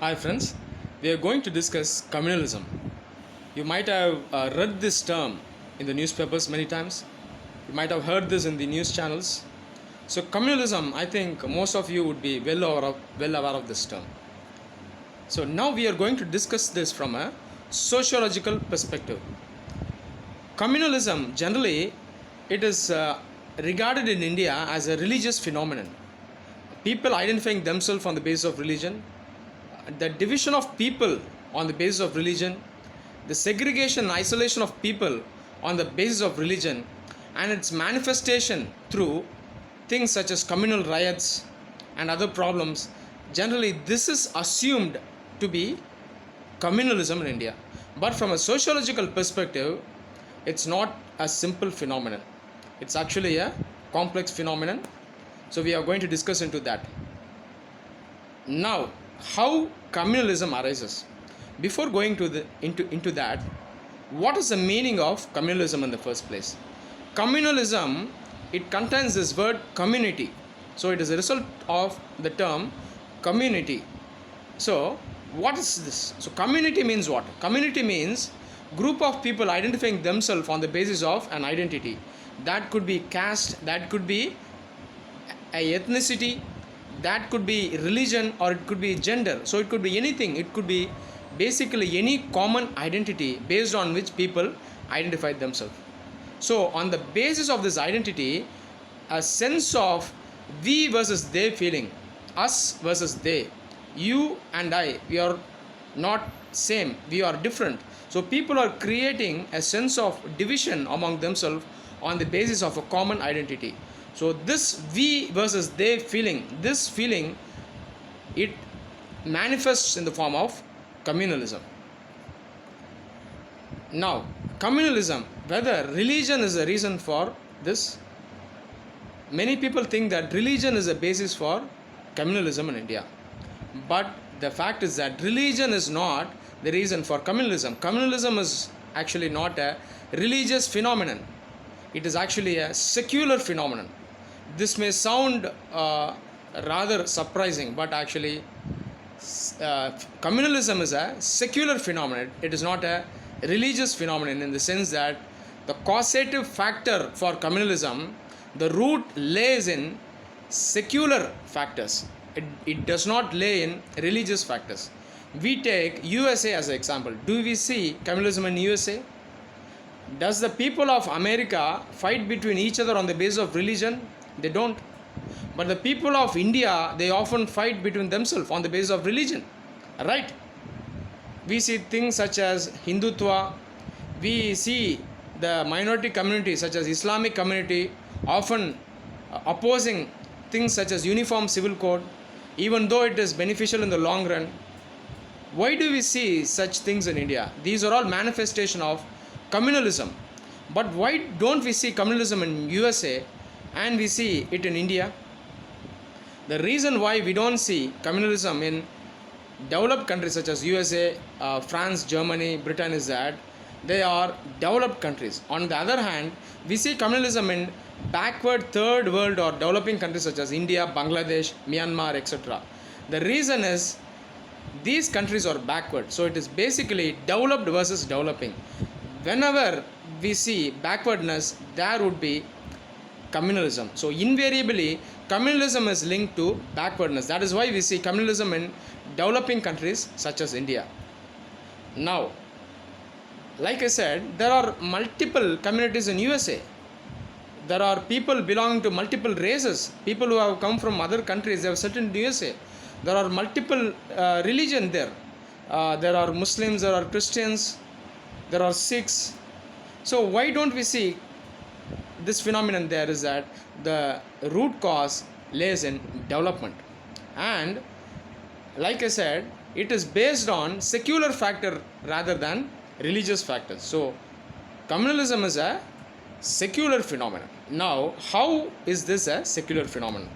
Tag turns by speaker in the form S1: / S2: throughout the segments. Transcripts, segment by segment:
S1: Hi friends, we are going to discuss communalism. You might have read this term in the newspapers many times. You might have heard this in the news channels. So communalism, I think most of you would be well aware of this term. So now we are going to discuss this from a sociological perspective. Communalism generally it is regarded in India as a religious phenomenon. People identifying themselves on the basis of religion, the division of people on the basis of religion, the segregation and isolation of people on the basis of religion, and its manifestation through things such as communal riots and other problems. Generally, this is assumed to be communalism in India. But from a sociological perspective, it's not a simple phenomenon. It's actually a complex phenomenon. So we are going to discuss into that. Now, how communalism arises. Before going to into that, what is the meaning of communalism in the first place? Communalism, it contains this word community. So it is a result of the term community. So what is this? So community means what? Community means group of people identifying themselves on the basis of an identity. That could be caste, that could be a ethnicity, that could be religion, or it could be gender. So it could be anything. It could be basically any common identity based on which people identify themselves. So on the basis of this identity, a sense of we versus they feeling, us versus they, you and I, we are not same, we are different. So people are creating a sense of division among themselves on the basis of a common identity. So this we versus they feeling, this feeling, it manifests in the form of communalism. Now, communalism, whether religion is a reason for this, many people think that religion is a basis for communalism in India. But the fact is that religion is not the reason for communalism. Communalism is actually not a religious phenomenon. It is actually a secular phenomenon. This may sound rather surprising, but actually communalism is a secular phenomenon. It is not a religious phenomenon in the sense that the causative factor for communalism, the root lays in secular factors. It does not lay in religious factors. We take USA as an example. Do we see communalism in USA? Does the people of America fight between each other on the basis of religion? They don't. But the people of India, they often fight between themselves on the basis of religion. Right? We see things such as Hindutva. We see the minority community such as Islamic community often opposing things such as uniform civil code, even though it is beneficial in the long run. Why do we see such things in India? These are all manifestation of communalism. But why don't we see communalism in USA and we see it in India? The reason why we don't see communalism in developed countries such as USA, France, Germany, Britain is that they are developed countries. On the other hand, we see communalism in backward third world or developing countries such as India, Bangladesh, Myanmar, etc. The reason is these countries are backward. So it is basically developed versus developing. Whenever we see backwardness, there would be communalism. So invariably, communalism is linked to backwardness. That is why we see communalism in developing countries such as India. Now, like I said, there are multiple communities in USA. There are people belonging to multiple races. People who have come from other countries, they have settled in USA. There are multiple religion there. There are Muslims, there are Christians, there are Sikhs. So why don't we see this phenomenon there is that the root cause lays in development. And like I said, it is based on secular factor rather than religious factors. So communalism is a secular phenomenon. Now, how is this a secular phenomenon?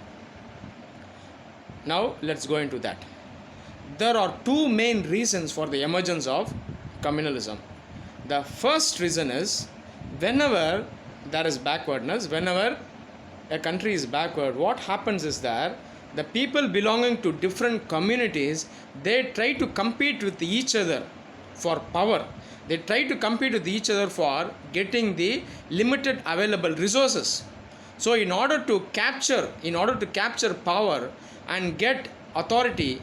S1: Now, let's go into that. There are two main reasons for the emergence of communalism. The first reason is whenever there is backwardness, whenever a country is backward, what happens is that The people belonging to different communities, they try to compete with each other for power. They try to compete with each other for getting the limited available resources. So in order to capture power and get authority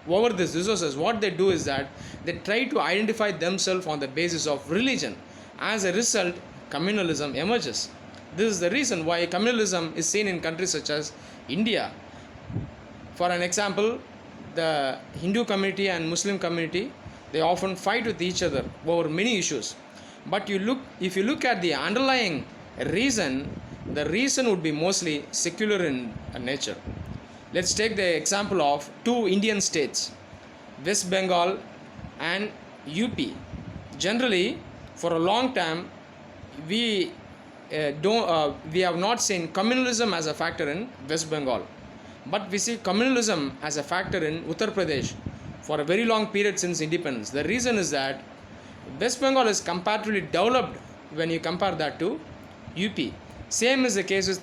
S1: over these resources, what they do is that they try to identify themselves on the basis of religion. As a result, communalism emerges. This is the reason why communalism is seen in countries such as India. For an example, the Hindu community and Muslim community, they often fight with each other over many issues. But if you look at the underlying reason, the reason would be mostly secular in nature. Let's take the example of two Indian states, West Bengal and UP. Generally, for a long time, we have not seen communalism as a factor in West Bengal, but we see communalism as a factor in Uttar Pradesh for a very long period since independence. The reason is that West Bengal is comparatively developed when you compare that to UP. Same is the case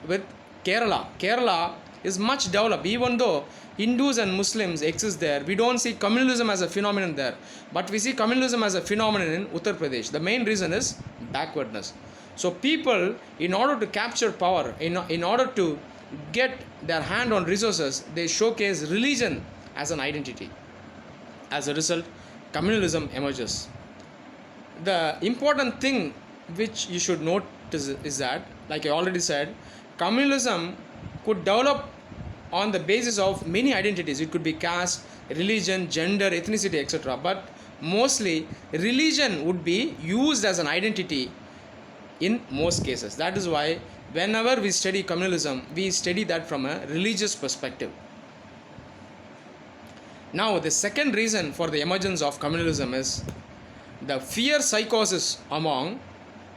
S1: with Kerala. Kerala is much developed. Even though Hindus and Muslims exist there, we don't see communalism as a phenomenon there, but we see communalism as a phenomenon in Uttar Pradesh. The main reason is backwardness. So people, in order to capture power, in order to get their hand on resources, they showcase religion as an identity. As a result, communalism emerges. The important thing which you should note is that, like I already said, communalism could develop on the basis of many identities. It could be caste, religion, gender, ethnicity, etc. But mostly religion would be used as an identity in most cases. That is why whenever we study communalism, we study that from a religious perspective. Now, the second reason for the emergence of communalism is the fear psychosis among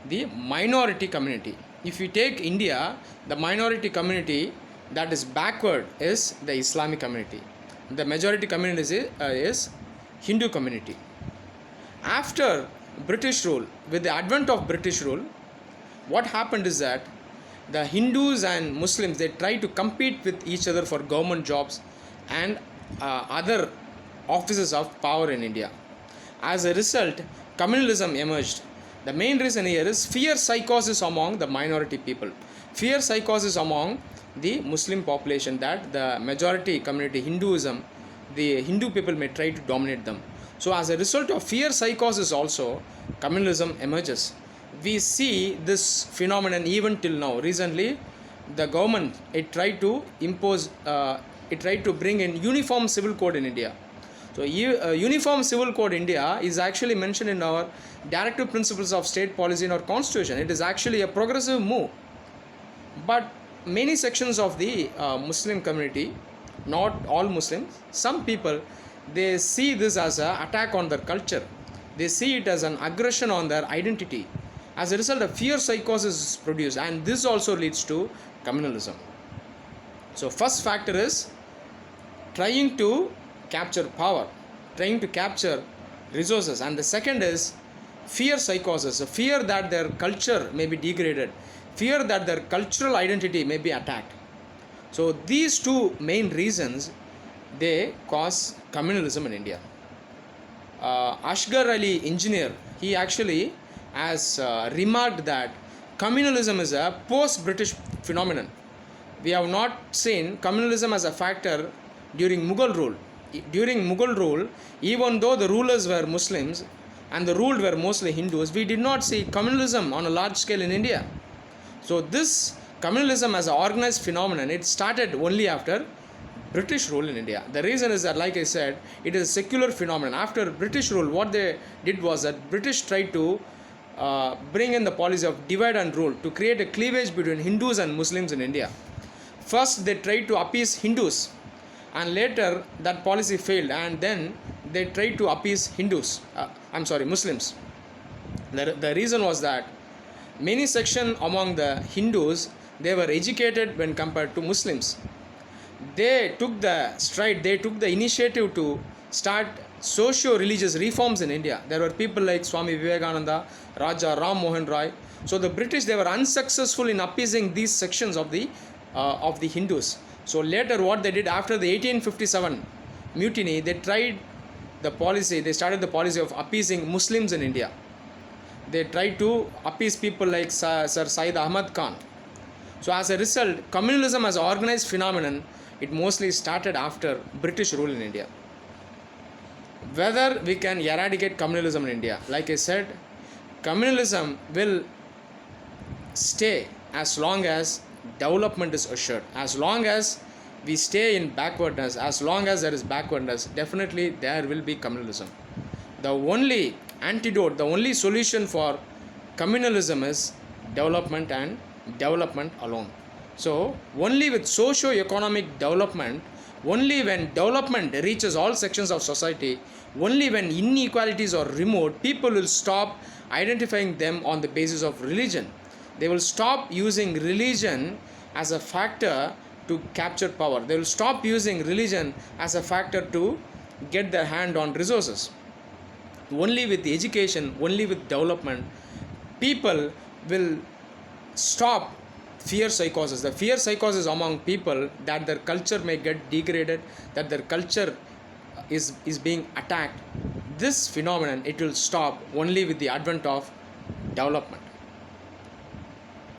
S1: the minority community. If you take India, the minority community that is backward is the Islamic community. The majority community is Hindu community. After British rule, with the advent of British rule, what happened is that the Hindus and Muslims, they try to compete with each other for government jobs and other offices of power in India. As a result, communalism emerged. The main reason here is fear psychosis among the minority people. Fear psychosis among the Muslim population, that the majority community, Hinduism, the Hindu people may try to dominate them. So as a result of fear psychosis also, communalism emerges. We see this phenomenon even till now. Recently, the government, it tried to bring in uniform civil code in India. So uniform civil code India is actually mentioned in our directive principles of state policy in our constitution. It is actually a progressive move. But many sections of the Muslim community, not all Muslims, some people, they see this as an attack on their culture. They see it as an aggression on their identity. As a result, a fear psychosis is produced, and this also leads to communalism. So first factor is trying to capture power, trying to capture resources, and the second is fear psychosis, a fear that their culture may be degraded, fear that their cultural identity may be attacked. So these two main reasons, they cause communalism in India. Ashgar Ali, engineer, he actually has remarked that communalism is a post-British phenomenon. We have not seen communalism as a factor during Mughal rule. During Mughal rule, even though the rulers were Muslims and the ruled were mostly Hindus, we did not see communalism on a large scale in India. So this communalism as an organized phenomenon, it started only after British rule in India. The reason is that, like I said, it is a secular phenomenon. After British rule, what they did was that British tried to bring in the policy of divide and rule to create a cleavage between Hindus and Muslims in India. First, they tried to appease Hindus, and later that policy failed, and then they tried to appease Muslims. The reason was that many section among the Hindus, they were educated when compared to Muslims. They took the initiative to start socio-religious reforms in India. There were people like Swami Vivekananda, Raja Ram Mohan Roy. So the British, they were unsuccessful in appeasing these sections of the Hindus. So later what they did after the 1857 mutiny, they started the policy of appeasing Muslims in India. They tried to appease people like Sir Syed Ahmad Khan. So as a result, communalism as an organized phenomenon, it mostly started after British rule in India. Whether we can eradicate communalism in India, like I said, communalism will stay as long as development is assured. As long as we stay in backwardness, as long as there is backwardness, definitely there will be communalism. The only antidote, the only solution for communalism is development and development alone. So only with socio-economic development, only when development reaches all sections of society, only when inequalities are removed, people will stop identifying them on the basis of religion. They will stop using religion as a factor to capture power. They will stop using religion as a factor to get their hand on resources. Only with education, only with development, people will stop fear psychosis. The fear psychosis among people that their culture may get degraded, that their culture is being attacked. This phenomenon, it will stop only with the advent of development.